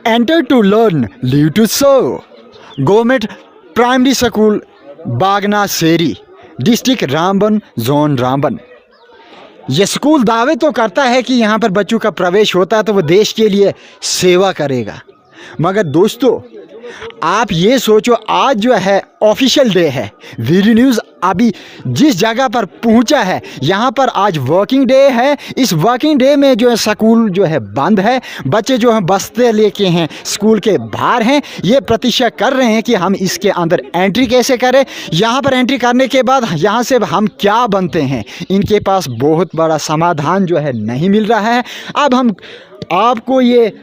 Enter to learn leave to serve. Government primary school Bagna Seri, district Ramban, zone Ramban. ये school दावे तो करता है कि यहाँ पर बच्चों का प्रवेश होता है तो वो देश के लिए सेवा करेगा, मगर दोस्तों आप ये सोचो, आज जो है ऑफिशियल डे है। वीडियो न्यूज़ अभी जिस जगह पर पहुंचा है, यहाँ पर आज वर्किंग डे है। इस वर्किंग डे में जो है स्कूल जो है बंद है। बच्चे जो हैं बस्ते लेके हैं स्कूल के बाहर हैं। ये प्रतीक्षा कर रहे हैं कि हम इसके अंदर एंट्री कैसे करें। यहाँ पर एंट्री करने के बाद यहाँ से हम क्या बनते हैं, इनके पास बहुत बड़ा समाधान जो है नहीं मिल रहा है। अब हम आपको ये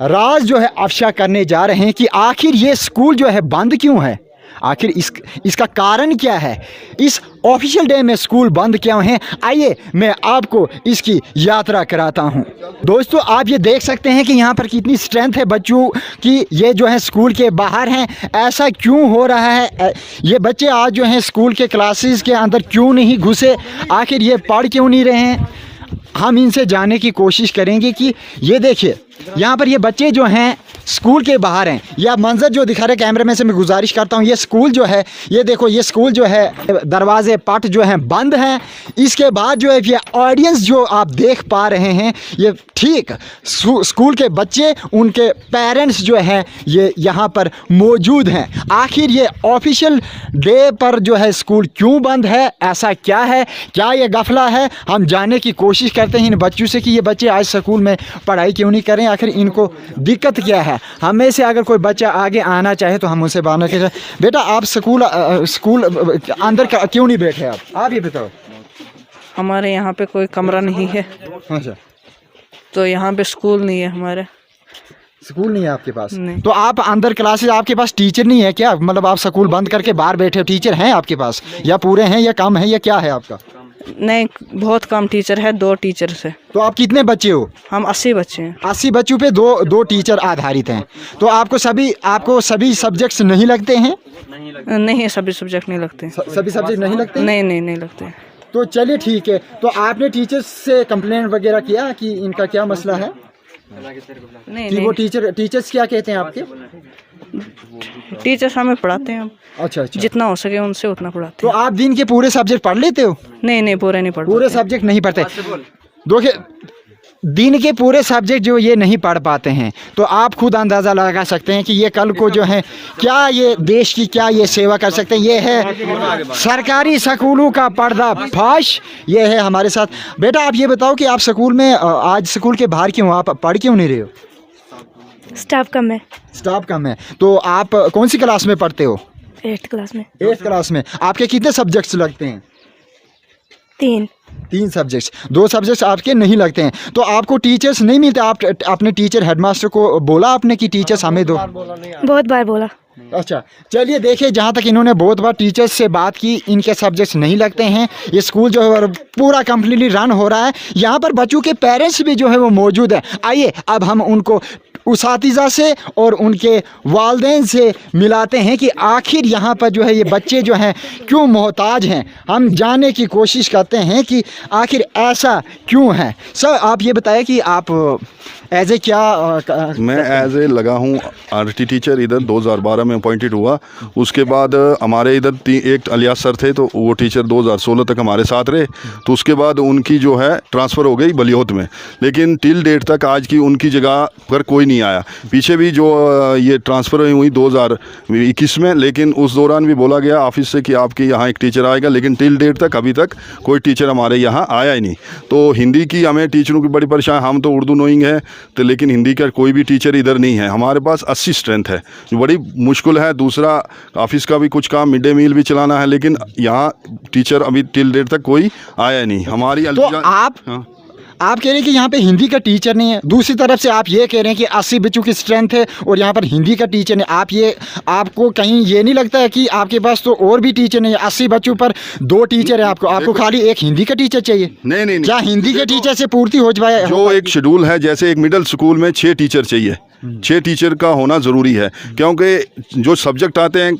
राज जो है अफशा करने जा रहे हैं कि आखिर ये स्कूल जो है बंद क्यों है, आखिर इसका कारण क्या है, इस ऑफिशियल डे में स्कूल बंद क्यों हैं। आइए मैं आपको इसकी यात्रा कराता हूं। दोस्तों आप ये देख सकते हैं कि यहाँ पर कितनी स्ट्रेंथ है बच्चों की। ये जो है स्कूल के बाहर हैं। ऐसा क्यों हो रहा है, ये बच्चे आज जो हैं स्कूल के क्लासेस के अंदर क्यों नहीं घुसे, आखिर ये पढ़ क्यों नहीं रहे हैं। हम इनसे जानने की कोशिश करेंगे कि ये देखिए यहाँ पर ये बच्चे जो हैं स्कूल के बाहर हैं। यह मंजर जो दिखा रहे कैमरे में से मैं गुजारिश करता हूँ, ये स्कूल जो है, ये देखो ये स्कूल जो है दरवाजे पट जो हैं बंद हैं। इसके बाद जो है ये ऑडियंस जो आप देख पा रहे हैं, ये ठीक स्कूल के बच्चे, उनके पेरेंट्स जो हैं ये यहाँ पर मौजूद हैं। आखिर ये ऑफिशियल डे पर जो है स्कूल क्यों बंद है, ऐसा क्या है, क्या ये गफला है। हम जानने की कोशिश करते हैं इन बच्चों से कि ये बच्चे आज स्कूल में पढ़ाई क्यों नहीं करें, आखिर इनको दिक्कत क्या है। हमें से अगर कोई बच्चा आगे आना चाहे तो हम उनसे बात करें। बेटा आप स्कूल अंदर क्यों नहीं बैठे, आप ये बताओ। हमारे यहाँ पे कोई कमरा नहीं है। अच्छा, तो यहाँ पे स्कूल नहीं है, हमारे स्कूल नहीं है आपके पास। नहीं। तो आप अंदर क्लासेस, आपके पास टीचर नहीं है क्या, मतलब आप स्कूल बंद करके बाहर बैठे हो, टीचर हैं आपके पास या पूरे हैं या कम है या क्या है आपका। नहीं, बहुत कम टीचर है, 2 टीचर से। तो आप कितने बच्चे हो। हम 80 बच्चे हैं। 80 बच्चों पे दो टीचर आधारित हैं। तो आपको सभी सब्जेक्ट्स नहीं लगते हैं। नहीं, सभी सब्जेक्ट नहीं लगते। सभी सब्जेक्ट नहीं लगते। नहीं लगते। तो चलिए ठीक है। तो आपने टीचर्स से कंप्लेंट वगैरह किया कि इनका क्या मसला है, नहीं कि वो टीचर्स क्या कहते हैं आपके। टीचर्स हमें पढ़ाते हैं। अच्छा, जितना हो सके उनसे उतना पढ़ाते तो हैं। आप दिन के पूरे सब्जेक्ट पढ़ लेते हो। नहीं, पूरे नहीं पढ़ते। पूरे सब्जेक्ट नहीं पढ़ते। देखिए दिन के पूरे सब्जेक्ट जो ये नहीं पढ़ पाते हैं, तो आप खुद अंदाज़ा लगा सकते हैं कि ये कल को जो है क्या ये देश की क्या ये सेवा कर सकते हैं। ये है सरकारी स्कूलों का पर्दाफाश। ये है हमारे साथ। बेटा आप ये बताओ कि आप स्कूल में आज स्कूल के बाहर क्यों, आप पढ़ क्यों नहीं रहे हो। स्टाफ कम है। स्टाफ कम है। तो आप कौन सी क्लास में पढ़ते हो। 8th क्लास में। 8th क्लास में। आपके कितने सब्जेक्ट्स लगते हैं। 3 सब्जेक्ट्स। 2 सब्जेक्ट्स आपके नहीं लगते हैं। तो आपको टीचर्स नहीं मिलते। आप अपने टीचर हेडमास्टर को बोला आपने कि टीचर्स हमें दो। बहुत बार बोला। अच्छा चलिए देखिए, जहाँ तक इन्होंने बहुत बार टीचर्स से बात की, इनके सब्जेक्ट्स नहीं लगते हैं। ये स्कूल जो है पूरा कम्प्लीटली रन हो रहा है। यहाँ पर बच्चों के पेरेंट्स भी जो है वो मौजूद है। आइए अब हम उनको उसातिज़ा से और उनके वालिदैन से मिलाते हैं कि आखिर यहाँ पर जो है ये बच्चे जो हैं क्यों मोहताज हैं। हम जानने की कोशिश करते हैं कि आखिर ऐसा क्यों है। सर आप ये बताएं कि आप एज ए क्या। मैं एज ए लगा हूँ आरटी टीचर। इधर 2012 में अपॉइंटेड हुआ। उसके बाद हमारे इधर एक अलियास सर थे, तो वो टीचर 2016 तक हमारे साथ रहे। तो उसके बाद उनकी जो है ट्रांसफ़र हो गई बलियोत में, लेकिन टिल डेट तक आज की उनकी जगह पर कोई नहीं आया। पीछे भी जो ये ट्रांसफ़र हुई 2021 में, लेकिन उस दौरान भी बोला गया ऑफिस से कि आपके यहाँ एक टीचर आएगा, लेकिन टिल डेट तक अभी तक कोई टीचर हमारे यहाँ आया ही नहीं। तो हिंदी की हमें टीचरों की बड़ी परेशानी। हम तो उर्दू नोइंग है, तो लेकिन हिंदी का कोई भी टीचर इधर नहीं है। हमारे पास 80 स्ट्रेंथ है, जो बड़ी मुश्किल है। दूसरा ऑफिस का भी कुछ काम, मिड डे मील भी चलाना है, लेकिन यहाँ टीचर अभी टिल डेट तक कोई आया नहीं। हमारी तो आप कह रहे हैं कि यहाँ पे हिंदी का टीचर नहीं है, दूसरी तरफ से आप ये कह रहे हैं कि 80 बच्चों की स्ट्रेंथ है और यहाँ पर हिंदी का टीचर नहीं। आपको कहीं ये नहीं लगता है कि आपके पास तो और भी टीचर नहीं है। 80 बच्चों पर 2 टीचर है, आपको खाली एक हिंदी का टीचर चाहिए। नहीं, क्या हिंदी के टीचर से पूर्ति हो जाए। जो एक शेड्यूल है, जैसे एक मिडिल स्कूल में 6 टीचर चाहिए, 6 टीचर का होना ज़रूरी है, क्योंकि जो सब्जेक्ट आते हैं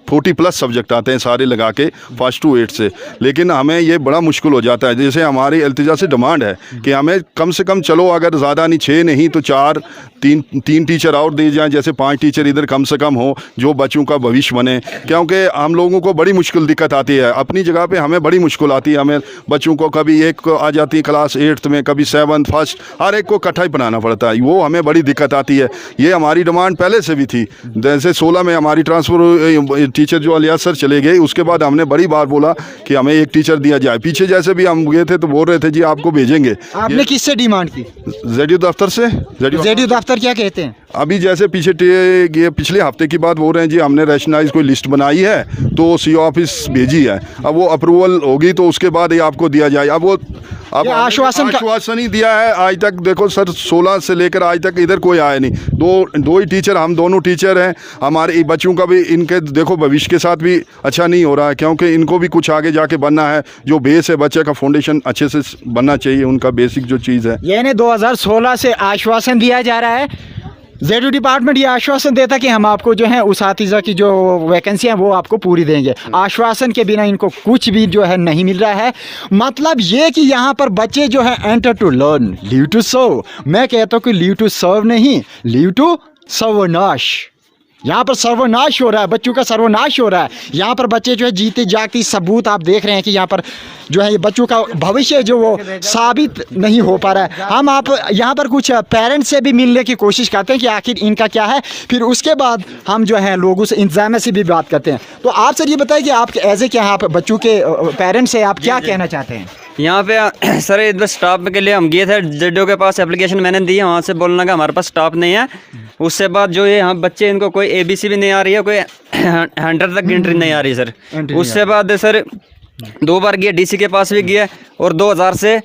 40+ सब्जेक्ट आते हैं सारे लगा के 1st to 8th से, लेकिन हमें ये बड़ा मुश्किल हो जाता है। जैसे हमारी इल्तिजा से डिमांड है कि हमें कम से कम, चलो अगर ज़्यादा नहीं 6 नहीं तो 4 3 टीचर और दे जाएं, जैसे 5 टीचर इधर कम से कम हो जो बच्चों का भविष्य बने, क्योंकि हम लोगों को बड़ी मुश्किल दिक्कत आती है अपनी जगह पे, हमें बड़ी मुश्किल आती है। हमें बच्चों को कभी एक को आ जाती है क्लास 8th में, कभी 7th 1st, हर एक को इकट्ठा ही पढ़ाना पड़ता है, वो हमें बड़ी दिक्कत आती है। ये हमारी डिमांड पहले से भी थी। जैसे 16 में हमारी ट्रांसफ़र टीचर जो अलियास सर चले गए, उसके बाद हमने बड़ी बार बोला कि हमें एक टीचर दिया जाए। पीछे जैसे भी हम गए थे तो बोल रहे थे जी आपको भेजेंगे। आपने किससे डिमांड की? ZU दफ्तर से। ZU दफ्तर क्या कहते हैं? अभी जैसे ये पिछले हफ्ते की बात बोल रहे हैं जी, हमने रैशनलाइज कोई लिस्ट बनाई है तो CO ऑफिस भेजी है, अब वो अप्रूवल होगी तो उसके बाद ये आपको दिया जाए। अब वो अब आश्वासन ही दिया है आज तक। देखो सर 16 से लेकर आज तक इधर कोई आया नहीं। दो ही टीचर, हम दोनों टीचर हैं। हमारे बच्चों का भी, इनके देखो भविष्य के साथ भी अच्छा नहीं हो रहा है, क्योंकि इनको भी कुछ आगे जाके बनना है। जो बेस है बच्चे का, फाउंडेशन अच्छे से बनना चाहिए, उनका बेसिक जो चीज़ है। यानी 2016 से आश्वासन दिया जा रहा है। ZU डिपार्टमेंट ये आश्वासन देता कि हम आपको जो है उसातिज़ा की जो वैकेंसी है वो आपको पूरी देंगे। आश्वासन के बिना इनको कुछ भी जो है नहीं मिल रहा है। मतलब ये कि यहाँ पर बच्चे जो है enter to learn, leave to serve. मैं कहता हूँ कि लीव टू सर्व नहीं, लीव टू सर्वनाश। यहाँ पर सर्वनाश हो रहा है, बच्चों का सर्वनाश हो रहा है। यहाँ पर बच्चे जो है जीते जागती सबूत आप देख रहे हैं कि यहाँ पर जो है ये बच्चों का भविष्य जो वो साबित नहीं हो पा रहा है। हम आप यहाँ पर कुछ पेरेंट्स से भी मिलने की कोशिश करते हैं कि आखिर इनका क्या है, फिर उसके बाद हम जो है लोगों से, इंतजामिया से भी बात करते हैं। तो आप सर ये बताइए कि आप एज ए क्या, आप बच्चों के पेरेंट्स से आप क्या कहना चाहते हैं? यहाँ पे सर इधर स्टाफ के लिए हम गए थे ZU के पास, एप्लीकेशन मैंने दी है, वहाँ से बोलना का हमारे पास स्टाफ नहीं है। उसके बाद जो ये यहाँ बच्चे, इनको कोई ABC भी नहीं आ रही है, कोई 100 तक एंट्री नहीं आ रही सर। उसके बाद सर 2 बार गया, DC के पास भी गया, और 2000 से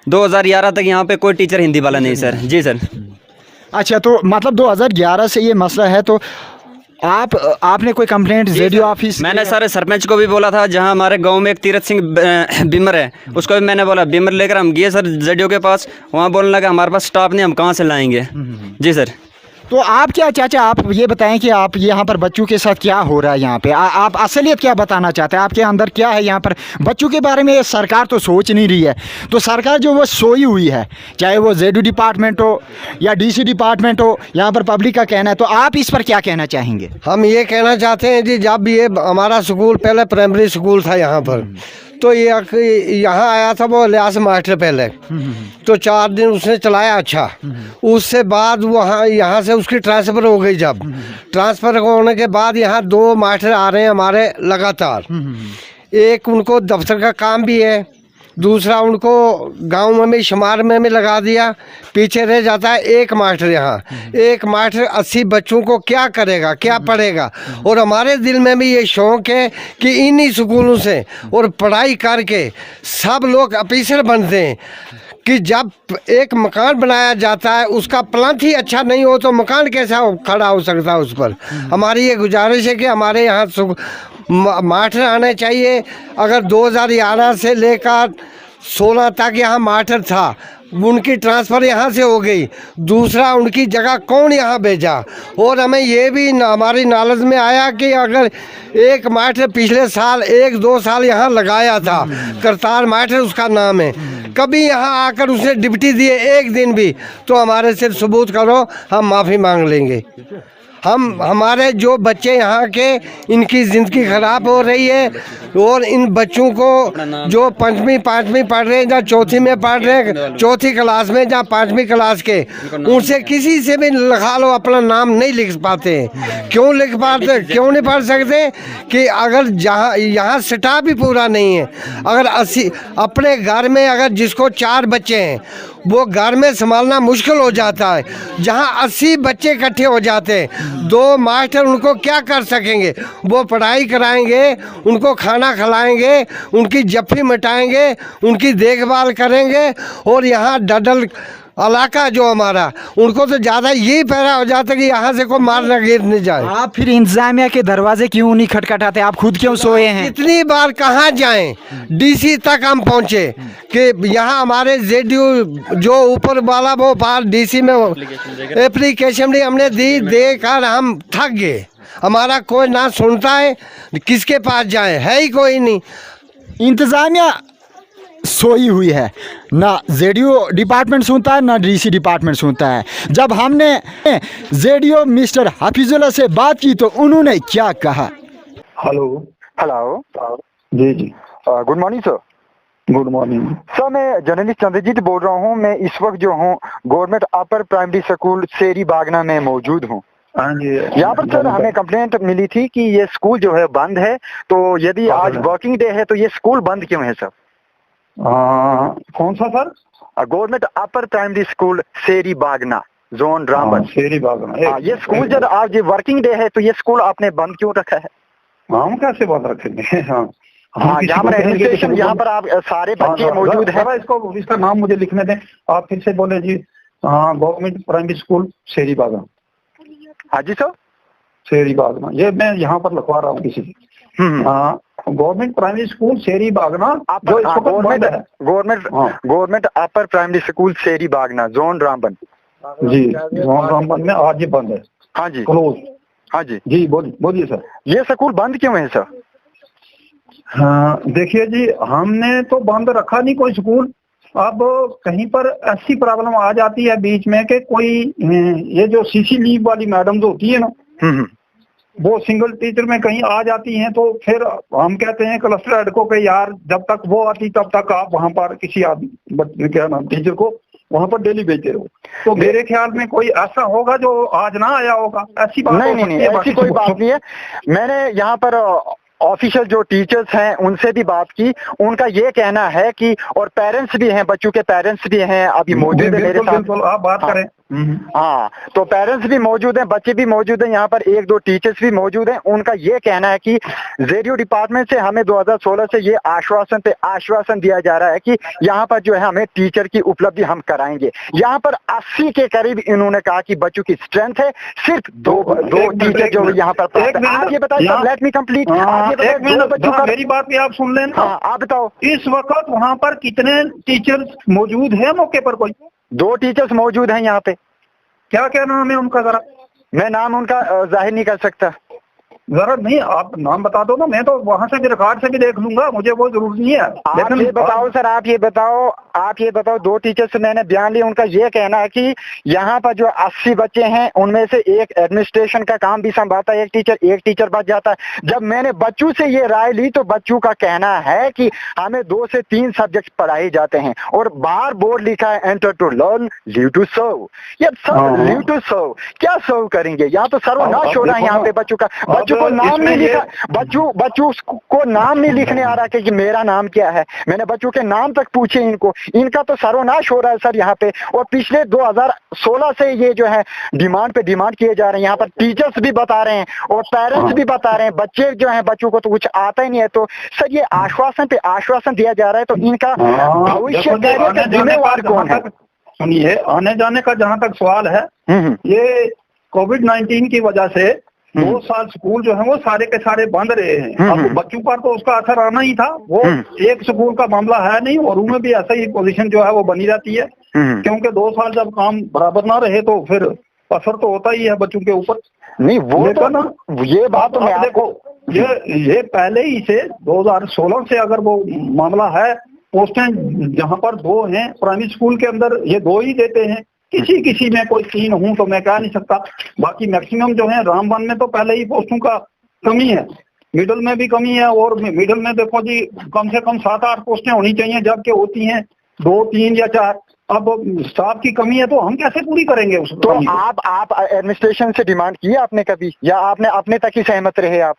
2011 तक यहाँ पे कोई टीचर हिंदी वाला नहीं सर। जी सर। अच्छा, तो मतलब 2011 से ये मसला है, तो आपने कोई कंप्लेंट ZU ऑफिस? मैंने सारे सरपंच को भी बोला था, जहां हमारे गांव में एक तीरथ सिंह बिमर है, उसको भी मैंने बोला। बिमर लेकर हम गए सर ZU के पास, वहां बोलने लगा हमारे पास स्टाफ नहीं, हम कहां से लाएंगे। जी सर। तो आप क्या चाचा, आप ये बताएं कि आप यहाँ पर बच्चों के साथ क्या हो रहा है यहाँ पे? आप असलियत क्या बताना चाहते हैं? आपके अंदर क्या है यहाँ पर? बच्चों के बारे में सरकार तो सोच नहीं रही है, तो सरकार जो वो सोई हुई है, चाहे वो ZU डिपार्टमेंट हो या DC डिपार्टमेंट हो, यहाँ पर पब्लिक का कहना है। तो आप इस पर क्या कहना चाहेंगे? हम ये कहना चाहते हैं जी, जब ये हमारा स्कूल पहले प्राइमरी स्कूल था यहाँ पर, तो ये यहाँ आया था वो अलियास मास्टर पहले, तो 4 दिन उसने चलाया अच्छा। उससे बाद वहाँ यहाँ से उसकी ट्रांसफ़र हो गई। जब ट्रांसफ़र होने के बाद यहाँ 2 मास्टर आ रहे हैं हमारे लगातार। एक उनको दफ्तर का काम भी है, दूसरा उनको गांव में भी शुमार में भी लगा दिया। पीछे रह जाता है एक मास्टर। यहाँ एक मास्टर 80 बच्चों को क्या करेगा, क्या पढ़ेगा। और हमारे दिल में भी ये शौक़ है कि इन्हीं स्कूलों से और पढ़ाई करके सब लोग ऑफिसर बनते हैं। कि जब एक मकान बनाया जाता है, उसका प्लांट ही अच्छा नहीं हो तो मकान कैसा खड़ा हो सकता है उस पर। हमारी ये गुजारिश है कि हमारे यहाँ मास्टर आने चाहिए। अगर 2011 से लेकर 16 तक यहाँ मास्टर था, उनकी ट्रांसफ़र यहाँ से हो गई, दूसरा उनकी जगह कौन यहाँ भेजा। और हमें ये भी हमारी नॉलेज में आया कि अगर एक मास्टर पिछले साल 1-2 साल यहाँ लगाया था, करतार मास्टर उसका नाम है, कभी यहाँ आकर उसने डिप्टी दिए एक दिन भी, तो हमारे से सबूत करो, हम माफ़ी मांग लेंगे। हमारे जो बच्चे यहाँ के, इनकी ज़िंदगी ख़राब हो रही है। और इन बच्चों को जो 5वीं पढ़ रहे हैं, या 4थी में पढ़ रहे हैं, 4थी क्लास में या 5वीं क्लास के, उनसे किसी से भी लिखा लो, अपना नाम नहीं लिख पाते। क्यों लिख पाते, क्यों नहीं पढ़ सकते? कि अगर जहाँ यहाँ स्टाफ भी पूरा नहीं है। अगर 80 अपने घर में अगर जिसको 4 बच्चे हैं, वो घर में संभालना मुश्किल हो जाता है। जहाँ 80 बच्चे इकट्ठे हो जाते हैं, 2 मास्टर उनको क्या कर सकेंगे? वो पढ़ाई कराएंगे, उनको खाना खिलाएंगे, उनकी जफ्फी मिटाएंगे, उनकी देखभाल करेंगे। और यहाँ डडल इलाका जो हमारा, उनको तो ज़्यादा यही पैरा हो जाता है कि यहाँ से कोई मारना गिर नहीं जाए। आप फिर इंतजामिया के दरवाजे क्यों नहीं खटखटाते? आप खुद क्यों सोए हैं? कितनी बार कहाँ जाएं, डीसी तक हम पहुँचे कि यहाँ हमारे जेडीयू जो ऊपर वाला वो पार डीसी में एप्लीकेशन भी हमने दी, देकर हम थक गए। हमारा कोई ना सुनता है, किसके पास जाए, है ही कोई नहीं। इंतजामिया सोई हुई है, ना जेडीओ डिपार्टमेंट सुनता है ना डीसी डिपार्टमेंट सुनता है। जब हमने जेडीओ मिस्टर हफीजुल्लाह से बात की तो उन्होंने क्या कहा? हेलो हेलो जी जी, good morning sir. Good morning. Sir मैं जर्नलिस्ट चंद्रजीत बोल रहा हूँ। मैं इस वक्त जो हूँ government upper primary school Seri Bagna में मौजूद हूँ। हाँ जी, यहाँ पर सर हमें कंप्लेंट मिली थी कि ये स्कूल जो है बंद है, तो यदि आज वर्किंग डे है तो ये स्कूल बंद क्यों है सर? कौन सा sir? Government upper primary school Seri Bagna zone Ramban. Sheri Bagna. ये स्कूल जब आज वर्किंग डे है तो ये स्कूल आपने बंद क्यों रखा है? हम कैसे बंद रखेंगे? हाँ, यहाँ पर एडमिनिस्ट्रेशन, यहाँ पर आप सारे बच्चे मौजूद हैं। इसको इसका नाम मुझे लिखने दें। आप फिर से बोले जी। हाँ, गवर्नमेंट प्राइमरी स्कूल शेरी बागना। हाँ जी सर, शेरी बागना, ये मैं यहाँ पर लिखवा रहा हूँ किसी। हाँ, गवर्नमेंट प्राइमरी स्कूल शेरी बागना जो गवर्नमेंट अपर प्राइमरी स्कूल शेरी बागना जोन रामबन जी, जोन रामबन में आज ये बंद है। हाँ जी, क्लोज। हाँ जी जी, बोलिए सर। ये स्कूल बंद क्यों है सर? हाँ देखिए जी, हमने तो बंद रखा नहीं कोई स्कूल। अब कहीं पर ऐसी प्रॉब्लम आ जाती है बीच में कि कोई ये जो सीसी लीव वाली मैडम जो होती है ना, वो सिंगल टीचर में कहीं आ जाती हैं, तो फिर हम कहते हैं क्लस्टर हेड को कि यार जब तक वो आती तब तक आप वहाँ पर किसी आदमी क्या नाम टीचर को वहाँ पर डेली भेजते रहो। तो मेरे ख्याल में कोई ऐसा होगा जो आज ना आया होगा। ऐसी बात नहीं, ऐसी कोई बात नहीं है। मैंने यहाँ पर ऑफिशियल जो टीचर्स हैं उनसे भी बात की। उनका ये कहना है कि, और पेरेंट्स भी हैं, बच्चों के पेरेंट्स भी हैं अभी मौजूद है मेरे साथ। आप बात करें। हाँ, तो पेरेंट्स भी मौजूद हैं, बच्चे भी मौजूद हैं, यहाँ पर एक दो टीचर्स भी मौजूद हैं। उनका ये कहना है कि जेडीओ डिपार्टमेंट से हमें 2016 से ये आश्वासन पे आश्वासन दिया जा रहा है कि यहाँ पर जो है हमें टीचर की उपलब्धि हम कराएंगे। यहाँ पर 80 के करीब इन्होंने कहा कि बच्चों की स्ट्रेंथ है, सिर्फ दो टीचर जो यहाँ पर। आप ये बताइए, लेट मी कंप्लीट। मेरी बात भी आप सुन लेना। हाँ, आप बताओ इस वक्त वहाँ पर कितने टीचर्स मौजूद हैं मौके पर? कोई 2 टीचर्स मौजूद हैं यहाँ पे। क्या क्या नाम है उनका? जरा मैं नाम उनका जाहिर नहीं कर सकता। जरा नहीं, आप नाम बता दो ना, मैं तो वहाँ से भी रिकॉर्ड से भी देख लूंगा, मुझे वो जरूरी नहीं है। आप ये बताओ सर, आप ये बताओ 2 टीचर से मैंने बयान लिया। उनका ये कहना है कि यहाँ पर जो 80 बच्चे हैं उनमें से एक एडमिनिस्ट्रेशन का काम भी संभालता है, एक टीचर बच जाता है। जब मैंने बच्चों से ये राय ली तो बच्चों का कहना है कि हमें 2 से 3 सब्जेक्ट पढ़ाए जाते हैं और बाहर बोर्ड लिखा है enter to learn live to serve. ये सब लिव टू सर्व क्या सर्व करेंगे? यहाँ तो सर्वनाश हो रहा है यहाँ पे बच्चों का। बच्चों को नाम नहीं लिखा, बच्चों को नाम नहीं लिखने आ रहा कि मेरा नाम क्या है। मैंने बच्चों के नाम तक पूछे इनका तो सर्वनाश हो रहा है सर यहाँ पे। और पिछले 2016 से ये जो है डिमांड पे डिमांड किए जा रहे हैं। यहाँ पर टीचर्स भी बता रहे हैं और पेरेंट्स भी बता रहे हैं, बच्चे जो हैं बच्चों को तो कुछ आता ही नहीं है। तो सर ये आश्वासन पे आश्वासन दिया जा रहा है, तो इनका भविष्य का जिम्मेवार कौन है? सुनिए, आने जाने का जहाँ तक सवाल है, ये कोविड-19 की वजह से 2 साल स्कूल जो है वो सारे के सारे बंद रहे हैं। अब बच्चों पर तो उसका असर आना ही था। वो एक स्कूल का मामला है नहीं, और उनमें भी ऐसा ही पोजीशन जो है वो बनी रहती है, क्योंकि 2 साल जब काम बराबर ना रहे तो फिर असर तो होता ही है बच्चों के ऊपर। नहीं वो तो ना, ये बात तो मैं देखो, ये पहले ही से 2016 से अगर वो मामला है, पोस्टें जहाँ पर 2 हैं प्राइमरी स्कूल के अंदर, ये 2 ही देते हैं। किसी में कोई 3 हूँ तो मैं कह नहीं सकता। बाकी मैक्सिमम जो है रामबन में तो पहले ही पोस्टों का कमी है, मिडल में भी कमी है, और मिडल में देखो जी कम से कम 7-8 पोस्टें होनी चाहिए, जबकि होती हैं 2, 3 या 4। अब स्टाफ की कमी है तो हम कैसे पूरी करेंगे उस? तो आप एडमिनिस्ट्रेशन से डिमांड की आपने कभी, या आपने अपने तक ही सहमत रहे आप?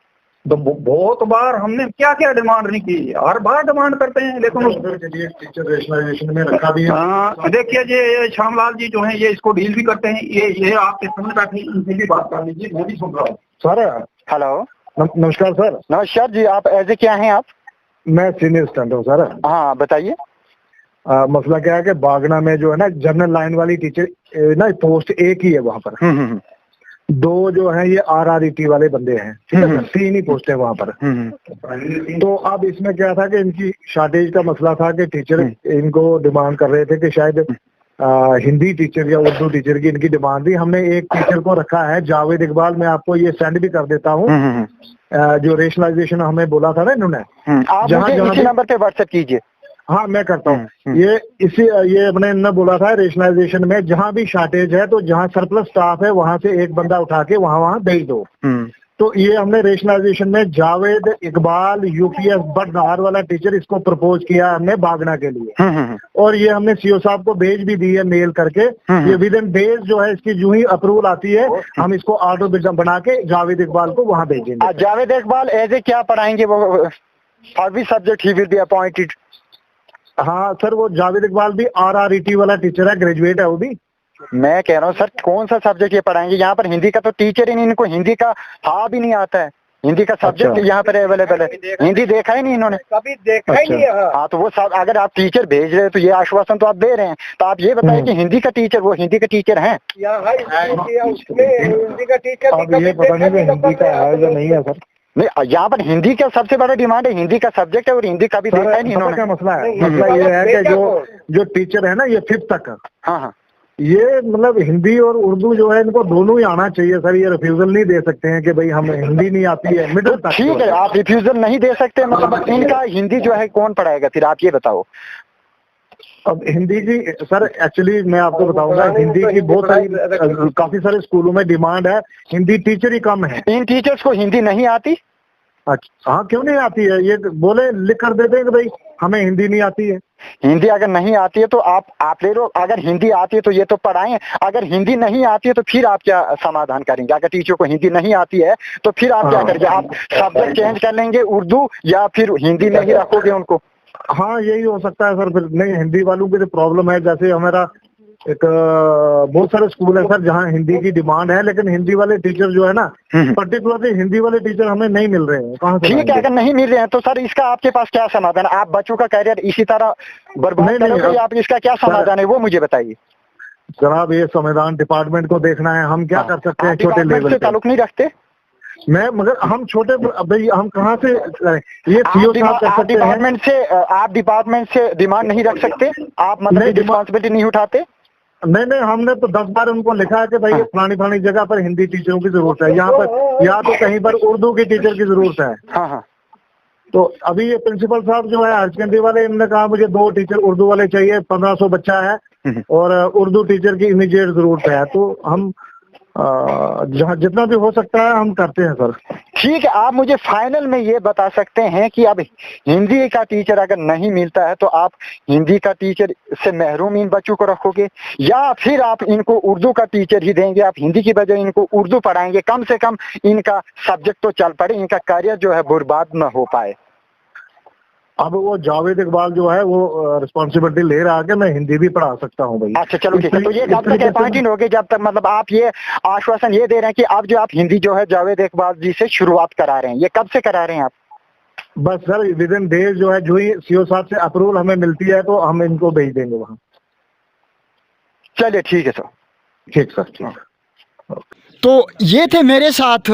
तो बहुत बार हमने क्या डिमांड नहीं की, हर बार डिमांड करते हैं, लेकिन उस टीचर रेशनलाइजेशन में रखा भी है। देखिए ये श्यामलाल जी जो हैं ये इसको डील भी करते हैं। ये आपके सामने बैठे, इनसे भी बात कर लीजिए, मैं भी सुन रहा हूँ। सर हेलो, नमस्कार सर। नमस्कार जी, आप एज ए क्या हैं आप? मैं सीनियर स्टूडेंट हूँ सर। हाँ बताइए। मसला क्या है कि बागना में जो है ना जनरल लाइन वाली टीचर ना पोस्ट एक ही है वहाँ पर। दो जो है ये RRET वाले बंदे हैं, ठीक है, 3 ही पोस्ट है वहाँ पर। तो अब इसमें क्या था कि इनकी शॉर्टेज का मसला था कि टीचर इनको डिमांड कर रहे थे कि शायद हिंदी टीचर या उर्दू टीचर की इनकी डिमांड थी। हमने एक टीचर को रखा है जावेद इकबाल, मैं आपको ये सेंड भी कर देता हूँ, जो रेशनलाइजेशन हमें बोला था ना इन्होंने। आप मुझे इसी नंबर पे व्हाट्सएप कीजिए। हाँ मैं करता हूँ। ये अपने इन्होंने बोला था रेशनलाइजेशन में जहाँ भी शॉर्टेज है तो जहाँ सरप्लस स्टाफ है वहां से एक बंदा उठा के वहाँ भेज दो। तो ये हमने रेशनलाइजेशन में जावेद इकबाल UPS बटनार वाला टीचर इसको प्रपोज किया हमने बागना के लिए, और ये हमने CO साहब को भेज भी दी है मेल करके। ये विद इन डेज जो है इसकी जो ही अप्रूवल आती है हम इसको ऑर्डर बना के जावेद इकबाल को वहाँ भेजेंगे। जावेद इकबाल एज ए क्या पढ़ाएंगे वो? For which subject he will be appointed? हाँ सर, वो जावेद इकबाल भी RRET वाला टीचर है, ग्रेजुएट है वो भी। मैं कह रहा हूँ सर कौन सा सब्जेक्ट ये पढ़ाएंगे? यहाँ पर हिंदी का तो टीचर ही नहीं, इनको हिंदी का हा भी नहीं आता है। हिंदी का सब्जेक्ट यहाँ पर अवेलेबल है, हिंदी देखा ही नहीं इन्होंने, कभी देखा ही नहीं है। हाँ तो वो सब अगर आप टीचर भेज रहे हैं तो ये आश्वासन तो आप दे रहे हैं, तो आप ये बताइए कि हिंदी का टीचर, वो हिंदी का टीचर है? हिंदी का टीचर अब ये पता नहीं हिंदी का है या नहीं है सर। नहीं, यहाँ पर हिंदी का सबसे बड़ा डिमांड है, हिंदी का सब्जेक्ट है और हिंदी का भी देखा ही नहीं इन्होंने। क्या मसला है? मसला ये है कि जो टीचर है ना ये 5th तक, हाँ ये मतलब हिंदी और उर्दू जो है इनको दोनों ही आना चाहिए सर। ये रिफ्यूजल नहीं दे सकते हैं कि भाई हमें हिंदी नहीं आती है मिडिल तक। ठीक है, आप रिफ्यूजल नहीं दे सकते, मतलब इनका हिंदी जो है कौन पढ़ाएगा फिर, आप ये बताओ। अब हिंदी की सर एक्चुअली मैं आपको बताऊंगा, हिंदी की बहुत सारी काफी सारे स्कूलों में डिमांड है, हिंदी टीचर ही कम है। इन टीचर्स को हिंदी नहीं आती? अच्छा हाँ, क्यों नहीं आती है? ये बोले लिख कर देते हैं कि भाई हमें हिंदी नहीं आती है। हिंदी अगर नहीं आती है तो आप ले लो, अगर हिंदी आती है तो ये तो पढ़ाएं, अगर हिंदी नहीं आती है तो फिर आप क्या समाधान करेंगे? अगर टीचर को हिंदी नहीं आती है तो फिर आप क्या करेंगे? आप सब्जेक्ट चेंज कर लेंगे उर्दू, या फिर हिंदी में ही रखोगे उनको? हाँ यही हो सकता है सर। फिर नहीं, हिंदी वालों की तो प्रॉब्लम है, जैसे हमारा एक बहुत सारे स्कूल है सर जहाँ हिंदी की डिमांड है, लेकिन हिंदी वाले टीचर जो है ना पर्टिकुलरली हिंदी वाले टीचर हमें नहीं मिल रहे हैं। कहाँ से? ठीक है, अगर नहीं मिल रहे हैं तो सर इसका आपके पास क्या समाधान है? आप बच्चों का करियर इसी तरह बर्बाद करोगे, आप इसका क्या समाधान है वो मुझे बताइए। जनाब ये संविधान डिपार्टमेंट को देखना है, हम क्या कर सकते हैं छोटे लेवल पे? ताल्लुक नहीं रखते मगर हम छोटे भाई हम कहाँ से ये CO साहब कर सकते हैं? आप डिपार्टमेंट से डिमांड नहीं रख सकते? आप मतलब रिस्पॉन्सिबिलिटी नहीं उठाते? नहीं, हमने तो 10 बार उनको लिखा है कि भाई फलानी जगह पर हिंदी टीचरों की जरूरत है, यहाँ पर या तो कहीं पर उर्दू की टीचर की जरूरत है। हाँ। तो अभी ये प्रिंसिपल साहब जो है हायर सेकेंडरी वाले, इन्होंने कहा मुझे 2 टीचर उर्दू वाले चाहिए, 1500 बच्चा है और उर्दू टीचर की इमीडिएट जरूरत है। तो हम जहाँ जितना भी हो सकता है हम करते हैं सर। ठीक है, आप मुझे फाइनल में ये बता सकते हैं कि अब हिंदी का टीचर अगर नहीं मिलता है तो आप हिंदी का टीचर से महरूम इन बच्चों को रखोगे, या फिर आप इनको उर्दू का टीचर ही देंगे, आप हिंदी की बजाय इनको उर्दू पढ़ाएंगे, कम से कम इनका सब्जेक्ट तो चल पड़े, इनका करियर जो है बर्बाद न हो पाए। अब वो जावेद इकबाल जो है वो रिस्पॉन्सिबिलिटी ले रहा है कि मैं हिंदी भी पढ़ा सकता हूँ भाई। अच्छा चलो ठीक है, तो ये कब तक अपॉइंटिंग होगी? जब तक मतलब आप ये आश्वासन ये दे रहे हैं कि अब जो आप हिंदी जो है जावेद इकबाल जी से शुरुआत करा रहे हैं, ये कब से करा रहे हैं आप? बस सर विद इन डेज जो है, जो ही CO साहब से अप्रूवल हमें मिलती है तो हम इनको भेज देंगे वहाँ। चलिए ठीक है सर। ठीक सर, ठीक। तो ये थे मेरे साथ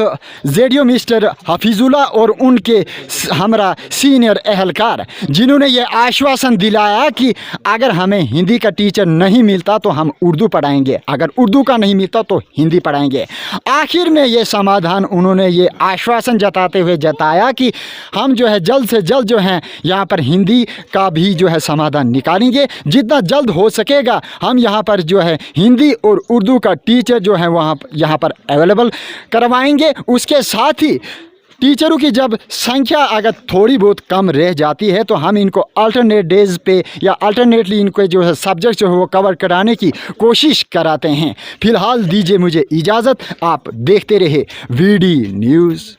ZDO मिस्टर हफीजुल्ला और उनके हमारा सीनियर एहलकार, जिन्होंने ये आश्वासन दिलाया कि अगर हमें हिंदी का टीचर नहीं मिलता तो हम उर्दू पढ़ाएंगे, अगर उर्दू का नहीं मिलता तो हिंदी पढ़ाएंगे। आखिर में ये समाधान उन्होंने ये आश्वासन जताते हुए जताया कि हम जो है जल्द से जल्द जो है यहाँ पर हिंदी का भी जो है समाधान निकालेंगे, जितना जल्द हो सकेगा हम यहाँ पर जो है हिंदी और उर्दू का टीचर जो है वहाँ यहाँ पर अवेलेबल करवाएंगे। उसके साथ ही टीचरों की जब संख्या अगर थोड़ी बहुत कम रह जाती है तो हम इनको अल्टरनेट डेज पे या अल्टरनेटली इनको जो है सब्जेक्ट जो है वो कवर कराने की कोशिश कराते हैं। फिलहाल दीजिए मुझे इजाज़त, आप देखते रहे VD न्यूज़।